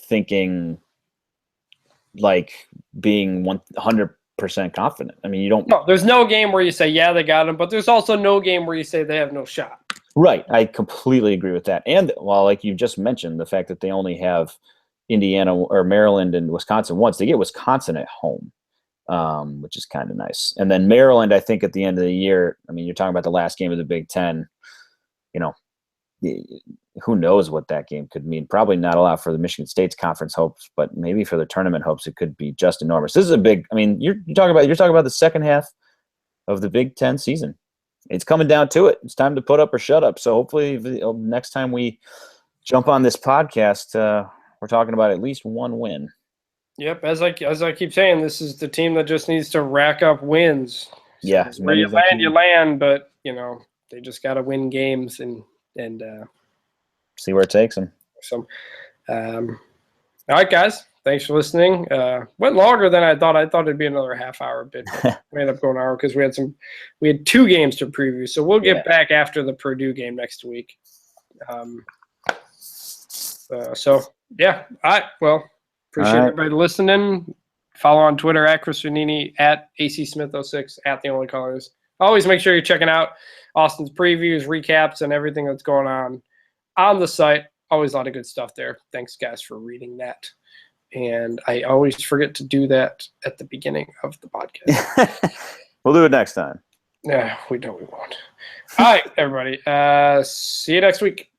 thinking like being 100% confident. I mean, you don't. No, there's no game where you say, yeah, they got him, but there's also no game where you say they have no shot. Right. I completely agree with that. And like you just mentioned, the fact that they only have Indiana or Maryland and Wisconsin once, they get Wisconsin at home, which is kind of nice. And then Maryland, I think at the end of the year, I mean, you're talking about the last game of the Big Ten, who knows what that game could mean. Probably not a lot for the Michigan State's conference hopes, but maybe for the tournament hopes, it could be just enormous. This is a big, I mean, you're talking about the second half of the Big Ten season. It's coming down to it. It's time to put up or shut up. So hopefully next time we jump on this podcast, we're talking about at least one win. Yep. As I keep saying, this is the team that just needs to rack up wins. So yeah. where you land, but they just got to win games and see where it takes them. So, all right, guys. Thanks for listening. Went longer than I thought. I thought it'd be another half hour, but we ended up going an hour because we had 2 games to preview. So we'll get back after the Purdue game next week. So yeah. All right. Well, appreciate everybody listening. Follow on Twitter at Chris Vanini, at ACSmith06, at The Only Colors. Always make sure you're checking out Austin's previews, recaps, and everything that's going on the site. Always a lot of good stuff there. Thanks, guys, for reading that. And I always forget to do that at the beginning of the podcast. We'll do it next time. Yeah, we know we won't. All right, everybody. See you next week.